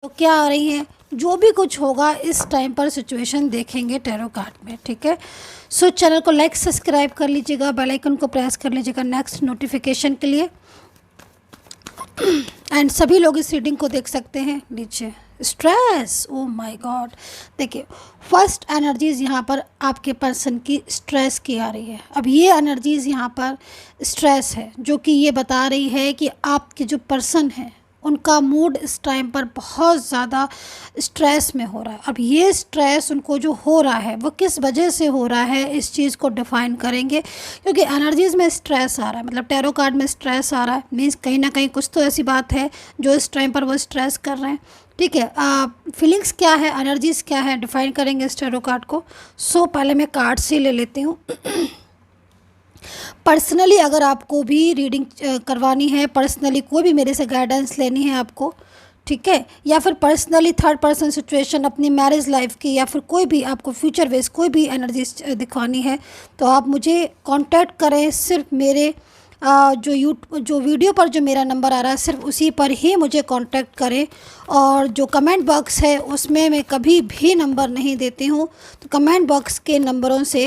तो क्या आ रही है, जो भी कुछ होगा इस टाइम पर सिचुएशन देखेंगे टैरो कार्ड में। ठीक है, सो चैनल को लाइक सब्सक्राइब कर लीजिएगा, बेल आइकन को प्रेस कर लीजिएगा नेक्स्ट नोटिफिकेशन के लिए। एंड सभी लोग इस रीडिंग को देख सकते हैं नीचे। स्ट्रेस, ओ माय गॉड, देखिए फर्स्ट एनर्जीज यहाँ पर आपके पर्सन की स्ट्रेस की आ रही है। अब ये एनर्जीज यहाँ पर स्ट्रेस है, जो कि ये बता रही है कि आपके जो पर्सन है उनका मूड इस टाइम पर बहुत ज़्यादा स्ट्रेस में हो रहा है। अब ये स्ट्रेस उनको जो हो रहा है वो किस वजह से हो रहा है, इस चीज़ को डिफ़ाइन करेंगे। क्योंकि एनर्जीज़ में स्ट्रेस आ रहा है, मतलब टैरो कार्ड में स्ट्रेस आ रहा है, मीन्स कहीं ना कहीं कुछ तो ऐसी बात है जो इस टाइम पर वो स्ट्रेस कर रहे हैं। ठीक है, फीलिंग्स क्या है, एनर्जीज़ क्या है, डिफ़ाइन करेंगे इस टैरो कार्ड को। सो पहले मैं कार्ड से ले लेती हूँ। पर्सनली अगर आपको भी रीडिंग करवानी है, पर्सनली कोई भी मेरे से गाइडेंस लेनी है आपको, ठीक है, या फिर पर्सनली थर्ड पर्सन सिचुएशन अपनी मैरिज लाइफ की, या फिर कोई भी आपको फ्यूचर वेज कोई भी एनर्जी दिखवानी है, तो आप मुझे कांटेक्ट करें। सिर्फ मेरे जो वीडियो पर जो मेरा नंबर आ रहा है सिर्फ उसी पर ही मुझे कांटेक्ट करें। और जो कमेंट बॉक्स है उसमें मैं कभी भी नंबर नहीं देती हूँ, तो कमेंट बॉक्स के नंबरों से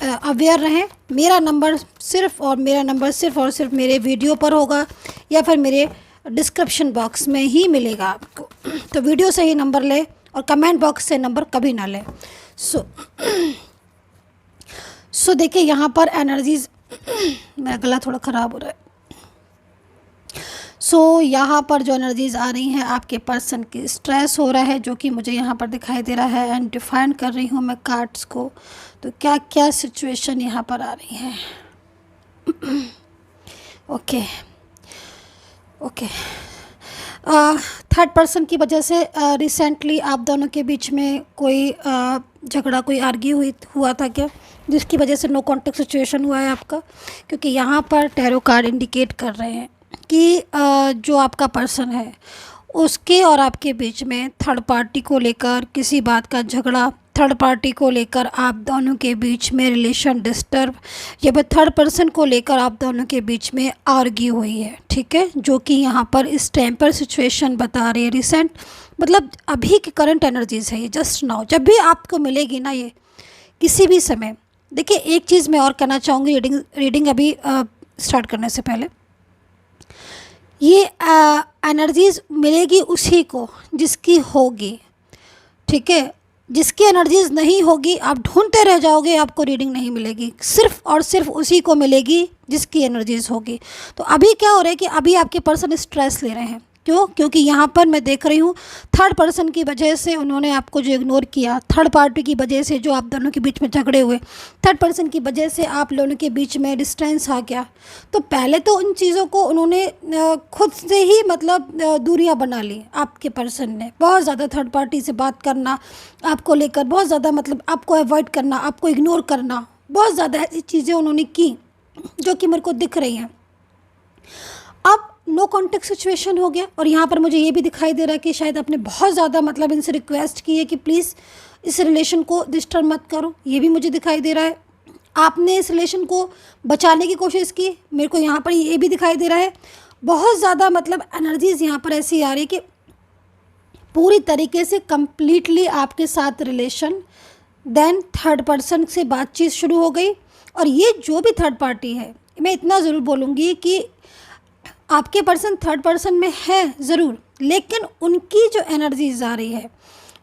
अवेयर रहें। मेरा नंबर सिर्फ और सिर्फ मेरे वीडियो पर होगा या फिर मेरे डिस्क्रिप्शन बॉक्स में ही मिलेगा आपको। तो वीडियो से ही नंबर लें और कमेंट बॉक्स से नंबर कभी ना लें। सो देखिए यहाँ पर एनर्जीज़, मेरा गला थोड़ा ख़राब हो रहा है। सो यहाँ पर जो एनर्जीज़ आ रही हैं आपके पर्सन की स्ट्रेस हो रहा है, जो कि मुझे यहाँ पर दिखाई दे रहा है। एंड डिफाइन कर रही हूँ मैं कार्ड्स को, तो क्या क्या सिचुएशन यहाँ पर आ रही हैं। ओके ओके, थर्ड पर्सन की वजह से रिसेंटली आप दोनों के बीच में कोई झगड़ा, कोई आर्ग्यू हुआ था क्या, जिसकी वजह से नो कॉन्टेक्ट सिचुएशन हुआ है आपका। क्योंकि यहाँ पर टैरो कार्ड इंडिकेट कर रहे हैं कि जो आपका पर्सन है उसके और आपके बीच में थर्ड पार्टी को लेकर किसी बात का झगड़ा, थर्ड पार्टी को लेकर आप दोनों के बीच में रिलेशन डिस्टर्ब, या फिर थर्ड पर्सन को लेकर आप दोनों के बीच में आर्ग्यू हुई है। ठीक है, जो कि यहाँ पर इस टाइम पर सिचुएशन बता रही है रिसेंट, मतलब अभी की करंट एनर्जीज़ है ये, जस्ट नाउ जब भी आपको मिलेगी ना ये किसी भी समय। देखिए एक चीज़ मैं और कहना चाहूँगी रीडिंग अभी स्टार्ट करने से पहले, ये एनर्जीज़ मिलेगी उसी को जिसकी होगी। ठीक है, जिसकी एनर्जीज़ नहीं होगी आप ढूंढते रह जाओगे, आपको रीडिंग नहीं मिलेगी। सिर्फ और सिर्फ उसी को मिलेगी जिसकी एनर्जीज़ होगी। तो अभी क्या हो रहा है कि अभी आपके पर्सन स्ट्रेस ले रहे हैं। क्यों? क्योंकि यहाँ पर मैं देख रही हूँ थर्ड पर्सन की वजह से उन्होंने आपको जो इग्नोर किया, थर्ड पार्टी की वजह से जो आप दोनों के बीच में झगड़े हुए, थर्ड पर्सन की वजह से आप लोगों के बीच में डिस्टेंस आ गया। तो पहले तो उन चीज़ों को उन्होंने खुद से ही मतलब दूरियाँ बना ली। आपके पर्सन ने बहुत ज़्यादा थर्ड पार्टी से बात करना, आपको लेकर बहुत ज़्यादा मतलब आपको अवॉइड करना, आपको इग्नोर करना, बहुत ज़्यादा ऐसी चीज़ें उन्होंने की जो कि मेरे को दिख रही हैं। अब नो कॉन्टेक्ट सिचुएशन हो गया, और यहाँ पर मुझे ये भी दिखाई दे रहा है कि शायद आपने बहुत ज़्यादा मतलब इनसे रिक्वेस्ट की है कि प्लीज़ इस रिलेशन को डिस्टर्ब मत करो। ये भी मुझे दिखाई दे रहा है। आपने इस रिलेशन को बचाने की कोशिश की, मेरे को यहाँ पर ये भी दिखाई दे रहा है। बहुत ज़्यादा मतलब एनर्जीज़ यहाँ पर ऐसी आ रही है कि पूरी तरीके से कम्प्लीटली आपके साथ रिलेशन, देन थर्ड पर्सन से बातचीत शुरू हो गई। और ये जो भी थर्ड पार्टी है, मैं इतना ज़रूर बोलूँगी कि आपके पर्सन थर्ड पर्सन में है ज़रूर, लेकिन उनकी जो एनर्जीज आ रही है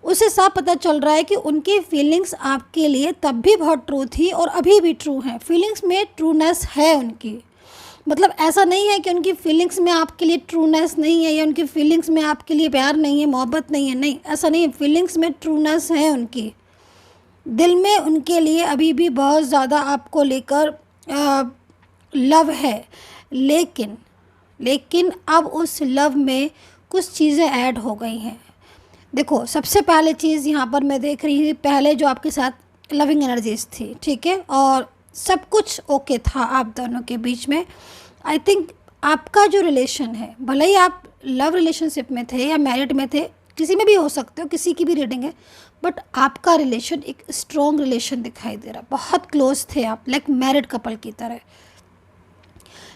उससे साफ पता चल रहा है कि उनकी फीलिंग्स आपके लिए तब भी बहुत ट्रू थी और अभी भी ट्रू है। फीलिंग्स में ट्रूनेस है उनकी, मतलब ऐसा नहीं है कि उनकी फीलिंग्स में आपके लिए ट्रूनेस नहीं है, या उनकी फीलिंग्स में आपके लिए प्यार नहीं है, मोहब्बत नहीं है, नहीं ऐसा नहीं है। फीलिंग्स में ट्रूनेस है उनकी, दिल में उनके लिए अभी भी बहुत ज़्यादा आपको लेकर लव है। लेकिन अब उस लव में कुछ चीज़ें ऐड हो गई हैं। देखो सबसे पहले चीज़ यहाँ पर मैं देख रही हूँ, पहले जो आपके साथ लविंग एनर्जीज थी, ठीक है, और सब कुछ ओके था आप दोनों के बीच में। आई थिंक आपका जो रिलेशन है, भले ही आप लव रिलेशनशिप में थे या मैरिड में थे, किसी में भी हो सकते हो, किसी की भी रीडिंग है, बट आपका रिलेशन एक स्ट्रॉन्ग रिलेशन दिखाई दे रहा, बहुत क्लोज थे आप, लाइक मैरिड कपल की तरह।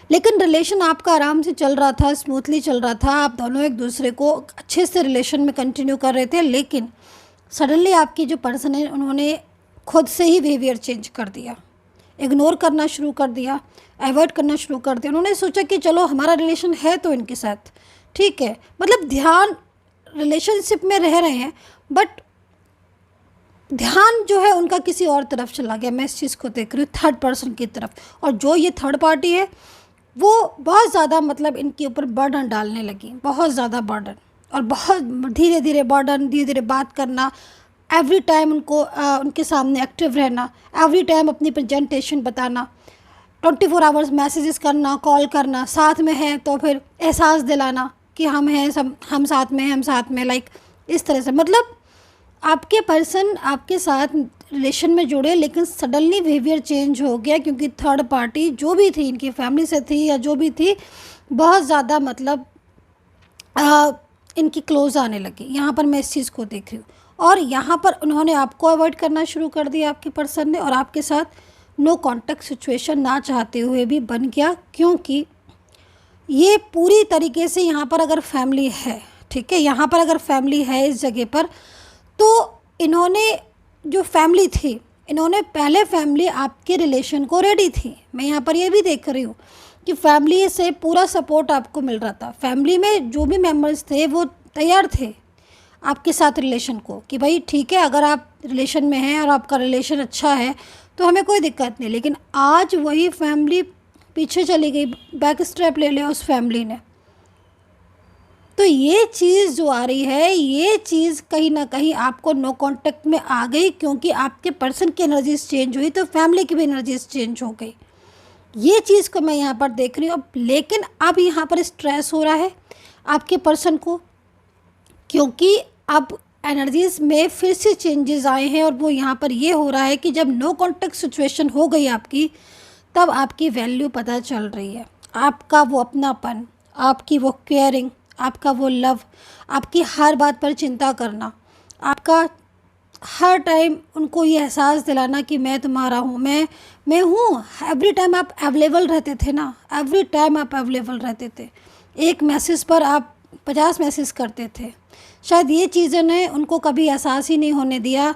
लेकिन रिलेशन आपका आराम से चल रहा था, स्मूथली चल रहा था, आप दोनों एक दूसरे को अच्छे से रिलेशन में कंटिन्यू कर रहे थे। लेकिन सडनली आपकी जो पर्सन है उन्होंने खुद से ही बिहेवियर चेंज कर दिया, इग्नोर करना शुरू कर दिया, अवॉइड करना शुरू कर दिया। उन्होंने सोचा कि चलो हमारा रिलेशन है तो इनके साथ ठीक है, मतलब ध्यान रिलेशनशिप में रह रहे हैं बट ध्यान जो है उनका किसी और तरफ चला गया। मैं इस चीज़ को देख रही हूँ, थर्ड पर्सन की तरफ। और जो ये थर्ड पार्टी है वो बहुत ज़्यादा मतलब इनके ऊपर बर्डन डालने लगी, बहुत ज़्यादा बर्डन, और बहुत धीरे धीरे बर्डन, धीरे धीरे बात करना, एवरी टाइम उनको उनके सामने एक्टिव रहना, एवरी टाइम अपनी प्रेजेंटेशन बताना, 24 आवर्स मैसेजेस करना, कॉल करना, साथ में है तो फिर एहसास दिलाना कि हम हैं, सब हम साथ में हैं, हम साथ में, लाइक इस तरह से। मतलब आपके पर्सन आपके साथ रिलेशन में जुड़े लेकिन सडनली बिहेवियर चेंज हो गया क्योंकि थर्ड पार्टी जो भी थी, इनकी फैमिली से थी या जो भी थी, बहुत ज़्यादा मतलब इनकी क्लोज आने लगी। यहाँ पर मैं इस चीज़ को देख रही हूँ। और यहाँ पर उन्होंने आपको अवॉइड करना शुरू कर दिया आपके पर्सन ने, और आपके साथ नो कॉन्टैक्ट सिचुएशन ना चाहते हुए भी बन गया, क्योंकि ये पूरी तरीके से यहाँ पर अगर फैमिली है, ठीक है, यहाँ पर अगर फैमिली है इस जगह पर, तो इन्होंने जो फैमिली थी, इन्होंने पहले फैमिली आपके रिलेशन को रेडी थी। मैं यहाँ पर ये भी देख रही हूँ कि फैमिली से पूरा सपोर्ट आपको मिल रहा था। फैमिली में जो भी मेंबर्स थे वो तैयार थे आपके साथ रिलेशन को, कि भाई ठीक है, अगर आप रिलेशन में हैं और आपका रिलेशन अच्छा है तो हमें कोई दिक्कत नहीं। लेकिन आज वही फैमिली पीछे चली गई, बैक स्टेप ले लिया उस फैमिली ने। तो ये चीज़ जो आ रही है, ये चीज़ कहीं ना कहीं आपको नो कांटेक्ट में आ गई, क्योंकि आपके पर्सन की एनर्जीज चेंज हुई तो फैमिली की भी एनर्जीज चेंज हो गई। ये चीज़ को मैं यहाँ पर देख रही हूँ। लेकिन अब यहाँ पर स्ट्रेस हो रहा है आपके पर्सन को, क्योंकि अब एनर्जीज़ में फिर से चेंजेस आए हैं। और वो यहाँ पर ये हो रहा है कि जब नो कांटेक्ट सिचुएशन हो गई आपकी, तब आपकी वैल्यू पता चल रही है। आपका वो अपनापन, आपकी वो केयरिंग, आपका वो लव, आपकी हर बात पर चिंता करना, आपका हर टाइम उनको ये एहसास दिलाना कि मैं तुम्हारा हूँ, मैं हूँ। एवरी टाइम आप अवेलेबल रहते थे ना, एवरी टाइम आप अवेलेबल रहते थे। एक मैसेज पर आप 50 मैसेज करते थे। शायद ये चीज़ों ने उनको कभी एहसास ही नहीं होने दिया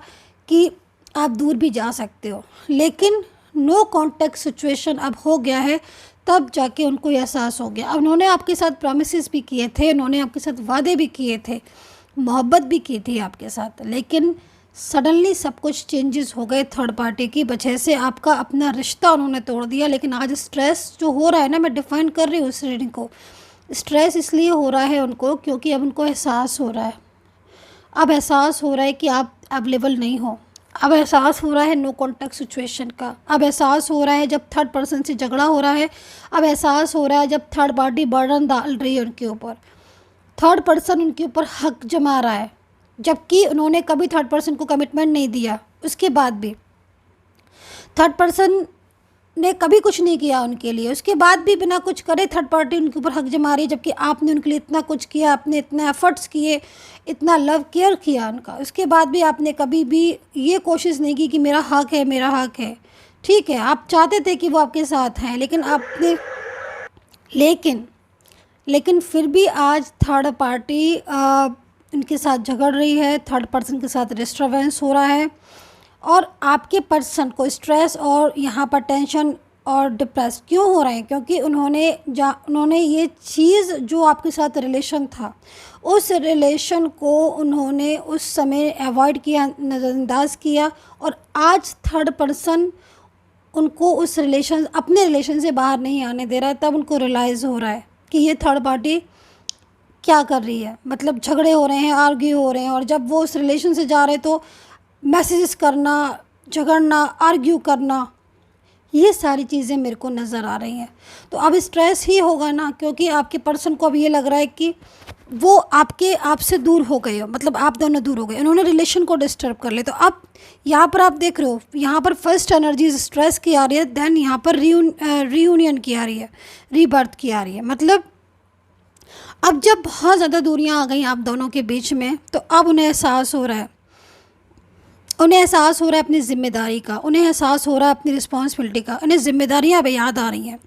कि आप दूर भी जा सकते हो। लेकिन नो कांटेक्ट सिचुएशन अब हो गया है, तब जाके उनको एहसास हो गया। अब उन्होंने आपके साथ प्रॉमिसेस भी किए थे, उन्होंने आपके साथ वादे भी किए थे, मोहब्बत भी की थी आपके साथ, लेकिन सडनली सब कुछ चेंजेस हो गए थर्ड पार्टी की वजह से। आपका अपना रिश्ता उन्होंने तोड़ दिया। लेकिन आज स्ट्रेस जो हो रहा है ना, मैं डिफाइन कर रही हूँ इस रीडिंग को, स्ट्रेस इसलिए हो रहा है उनको क्योंकि अब उनको एहसास हो रहा है, अब एहसास हो रहा है कि आप अवेलेबल नहीं हो। अब एहसास हो रहा है नो कॉन्टैक्ट सिचुएशन का। अब एहसास हो रहा है जब थर्ड पर्सन से झगड़ा हो रहा है। अब एहसास हो रहा है जब थर्ड पार्टी बर्डन डाल रही है उनके ऊपर, थर्ड पर्सन उनके ऊपर हक जमा रहा है, जबकि उन्होंने कभी थर्ड पर्सन को कमिटमेंट नहीं दिया। उसके बाद भी थर्ड पर्सन ने कभी कुछ नहीं किया उनके लिए, उसके बाद भी बिना कुछ करे थर्ड पार्टी उनके ऊपर हक जमा रही है, जबकि आपने उनके लिए इतना कुछ किया, आपने इतना एफर्ट्स किए, इतना लव केयर किया उनका, उसके बाद भी आपने कभी भी ये कोशिश नहीं की कि मेरा हक है, मेरा हक है। ठीक है, आप चाहते थे कि वो आपके साथ हैं, लेकिन आपने लेकिन फिर भी आज थर्ड पार्टी उनके साथ झगड़ रही है, थर्ड पर्सन के साथ डिस्टर्बेंस हो रहा है, और आपके पर्सन को स्ट्रेस और यहाँ पर टेंशन और डिप्रेस क्यों हो रहे हैं? क्योंकि उन्होंने ये चीज़ जो आपके साथ रिलेशन था, उस रिलेशन को उन्होंने उस समय अवॉइड किया, नज़रअंदाज किया, और आज थर्ड पर्सन उनको उस रिलेशन, अपने रिलेशन से बाहर नहीं आने दे रहा है। तब उनको रियलाइज़ हो रहा है कि ये थर्ड पार्टी क्या कर रही है, मतलब झगड़े हो रहे हैं, आर्ग्यू हो रहे हैं, और जब वो उस रिलेशन से जा रहे तो मैसेजेस करना, झगड़ना, आर्ग्यू करना, ये सारी चीज़ें मेरे को नज़र आ रही हैं। तो अब स्ट्रेस ही होगा ना, क्योंकि आपके पर्सन को अब ये लग रहा है कि वो आपसे दूर हो गए हो, मतलब आप दोनों दूर हो गए, उन्होंने रिलेशन को डिस्टर्ब कर लिया। तो अब यहाँ पर आप देख रहे हो, यहाँ पर फर्स्ट एनर्जीज स्ट्रेस की आ रही है, देन यहाँ पर रीयूनियन की आ रही है, रीबर्थ की आ रही है। मतलब अब जब बहुत ज़्यादा दूरियाँ आ गई आप दोनों के बीच में, तो अब उन्हें एहसास हो रहा है, उन्हें एहसास हो रहा है अपनी ज़िम्मेदारी का, उन्हें एहसास हो रहा है अपनी रिस्पॉन्सिबिलिटी का, उन्हें ज़िम्मेदारियाँ अब याद आ रही हैं।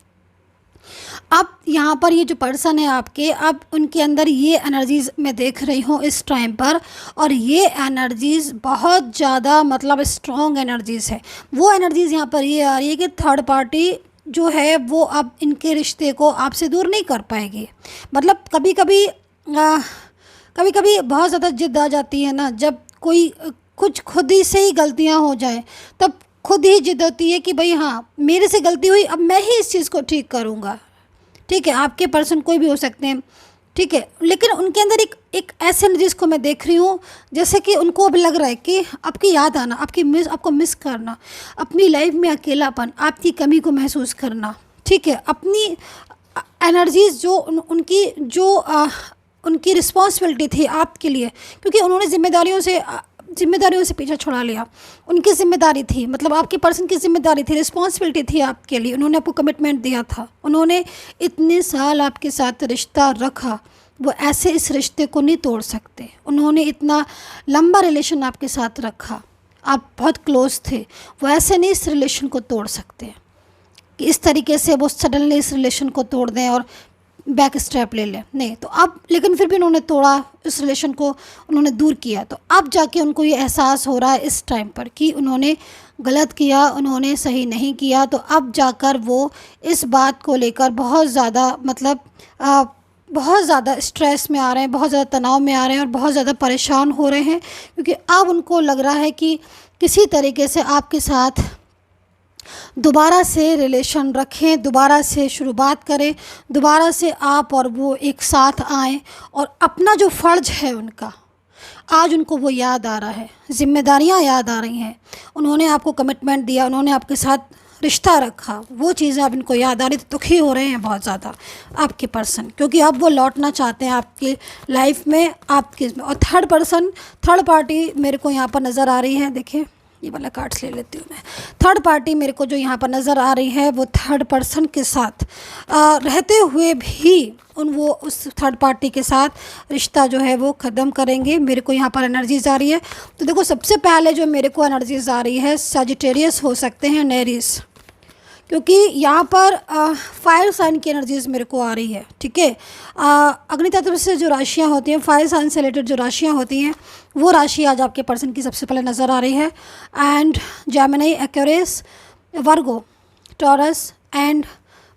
अब यहाँ पर ये जो पर्सन है आपके, अब उनके अंदर ये एनर्जीज़ मैं देख रही हूँ इस टाइम पर, और ये एनर्जीज़ बहुत ज़्यादा मतलब स्ट्रॉन्ग एनर्जीज़ है। वो एनर्जीज़ यहाँ पर ये आ रही है कि थर्ड पार्टी जो है वो अब इनके रिश्ते को आपसे दूर नहीं कर पाएगी। मतलब कभी कभी बहुत ज़्यादा जिद आ जाती है ना, जब कोई कुछ खुद ही से ही गलतियाँ हो जाए तब खुद ही जिद होती है कि भाई हाँ मेरे से गलती हुई, अब मैं ही इस चीज़ को ठीक करूँगा। ठीक है, आपके पर्सन कोई भी हो सकते हैं, ठीक है, लेकिन उनके अंदर एक ऐसे एनर्जीज को मैं देख रही हूँ जैसे कि उनको अब लग रहा है कि आपकी याद आना, आपको मिस करना, अपनी लाइफ में अकेलापन, आपकी कमी को महसूस करना। ठीक है, अपनी एनर्जीज जो उनकी रिस्पॉन्सिबिलिटी थी आपके लिए, क्योंकि उन्होंने जिम्मेदारियों से पीछा छुड़ा लिया। उनकी जिम्मेदारी थी, मतलब आपके पर्सन की जिम्मेदारी थी, रिस्पॉन्सिबिलिटी थी आपके लिए। उन्होंने आपको कमिटमेंट दिया था, उन्होंने इतने साल आपके साथ रिश्ता रखा, वो ऐसे इस रिश्ते को नहीं तोड़ सकते। उन्होंने इतना लंबा रिलेशन आपके साथ रखा, आप बहुत क्लोज थे, वो ऐसे नहीं इस रिलेशन को तोड़ सकते कि इस तरीके से वो सडनली इस रिलेशन को तोड़ दें और बैक स्टेप ले लें, नहीं। तो अब लेकिन फिर भी उन्होंने तोड़ा, इस रिलेशन को उन्होंने दूर किया। तो अब जाके उनको ये एहसास हो रहा है इस टाइम पर कि उन्होंने गलत किया, उन्होंने सही नहीं किया। तो अब जाकर वो इस बात को लेकर बहुत ज़्यादा मतलब बहुत ज़्यादा स्ट्रेस में आ रहे हैं, बहुत ज़्यादा तनाव में आ रहे हैं और बहुत ज़्यादा परेशान हो रहे हैं, क्योंकि अब उनको लग रहा है कि किसी तरीके से आपके साथ दोबारा से रिलेशन रखें, दोबारा से शुरुआत करें, दोबारा से आप और वो एक साथ आएँ और अपना जो फ़र्ज़ है उनका, आज उनको वो याद आ रहा है, ज़िम्मेदारियाँ याद आ रही हैं। उन्होंने आपको कमिटमेंट दिया, उन्होंने आपके साथ रिश्ता रखा, वो चीज़ें अब इनको याद आ रही, तो दुखी हो रहे हैं बहुत ज़्यादा आपके पर्सन, क्योंकि अब वो लौटना चाहते हैं आपकी लाइफ में, आपके। और थर्ड पार्टी मेरे को यहाँ पर नज़र आ रही है। देखिए ये वाला कार्ड्स ले लेती हूँ मैं। थर्ड पार्टी मेरे को जो यहाँ पर नज़र आ रही है, वो थर्ड पर्सन के साथ रहते हुए भी वो उस थर्ड पार्टी के साथ रिश्ता जो है वो ख़त्म करेंगे। मेरे को यहाँ पर एनर्जीज़ आ रही है। तो देखो, सबसे पहले जो मेरे को एनर्जीज़ आ रही है, सजिटेरियस हो सकते हैं, नेरीज, क्योंकि यहाँ पर फायर साइन की एनर्जीज़ मेरे को आ रही है। ठीक है, अग्नि तत्व से जो राशियाँ होती हैं, फायर साइन से रिलेटेड जो राशियाँ होती हैं, वो राशि आज आपके पर्सन की सबसे पहले नज़र आ रही है। And Gemini, Aquarius, Virgo, taurus and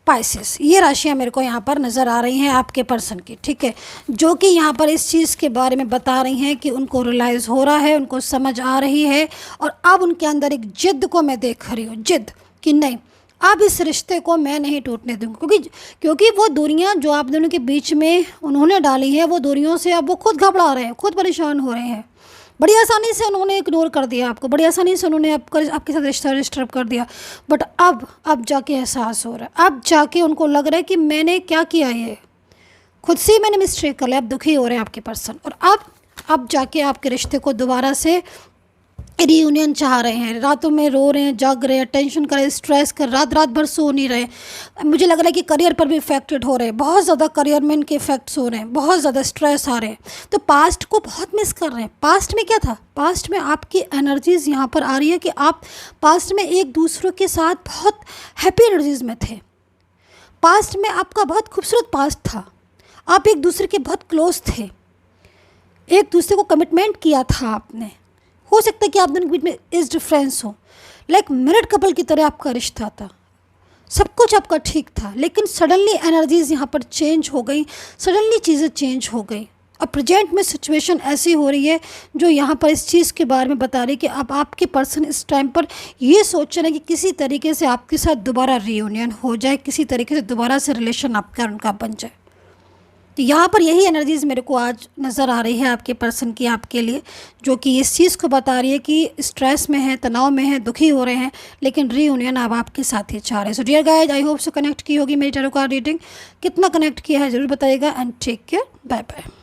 Pisces, ये राशियाँ मेरे को यहाँ पर नज़र आ रही हैं आपके पर्सन की। ठीक है, जो कि यहाँ पर इस चीज़ के बारे में बता रही हैं कि उनको रियलाइज़ हो रहा है, उनको समझ आ रही है, और अब उनके अंदर एक जिद को मैं देख रही हूँ, जिद कि नहीं, अब इस रिश्ते को मैं नहीं टूटने दूँगी। क्योंकि वो दूरियां जो आप दोनों के बीच में उन्होंने डाली हैं, वो दूरियों से अब वो खुद घबरा रहे हैं, खुद परेशान हो रहे हैं। बड़ी आसानी से उन्होंने इग्नोर कर दिया आपको, बड़ी आसानी से उन्होंने आपके साथ रिश्ता डिस्टर्ब कर दिया। बट अब जाके एहसास हो रहा है, अब जाके उनको लग रहा है कि मैंने क्या किया, ये खुद से ही मैंने मिस्टेक कर लिया। अब दुखी हो रहे हैं आपके पर्सन, और अब जाके आपके रिश्ते को दोबारा से रियूनियन चाह रहे हैं। रातों में रो रहे हैं, जाग रहे हैं, टेंशन कर रहे हैं, स्ट्रेस कर, रात भर सो नहीं रहे। मुझे लग रहा है कि करियर पर भी इफेक्टेड हो रहे हैं, बहुत ज़्यादा करियर में इनके इफेक्ट्स हो रहे हैं, बहुत ज़्यादा स्ट्रेस आ रहे हैं। तो पास्ट को बहुत मिस कर रहे हैं। पास्ट में क्या था, पास्ट में आपकी एनर्जीज़ यहाँ पर आ रही है कि आप पास्ट में एक दूसरों के साथ बहुत हैप्पी एनर्जीज़ में थे। पास्ट में आपका बहुत खूबसूरत पास्ट था, आप एक दूसरे के बहुत क्लोज थे, एक दूसरे को कमिटमेंट किया था आपने। हो सकता है कि आप दोनों के बीच में इस डिफरेंस हो, लाइक मैरिड कपल की तरह आपका रिश्ता था, सब कुछ आपका ठीक था, लेकिन सडनली एनर्जीज़ यहाँ पर चेंज हो गई, सडनली चीज़ें चेंज हो गई। और प्रेजेंट में सिचुएशन ऐसी हो रही है जो यहाँ पर इस चीज़ के बारे में बता रही है कि अब आपके पर्सन इस टाइम पर ये सोच रहे हैं कि किसी तरीके से आपके साथ दोबारा रियूनियन हो जाए, किसी तरीके से दोबारा से रिलेशन आपका उनका बन जाए। तो यहाँ पर यही एनर्जीज़ मेरे को आज नज़र आ रही है आपके पर्सन की आपके लिए, जो कि इस चीज़ को बता रही है कि स्ट्रेस में है, तनाव में है, दुखी हो रहे हैं, लेकिन रीयूनियन अब आपके साथ ही चाह रहे हैं। So dear guys, I hope so connect की होगी मेरी टैरो कार्ड रीडिंग। कितना कनेक्ट किया है ज़रूर बताइएगा, and take care, bye bye.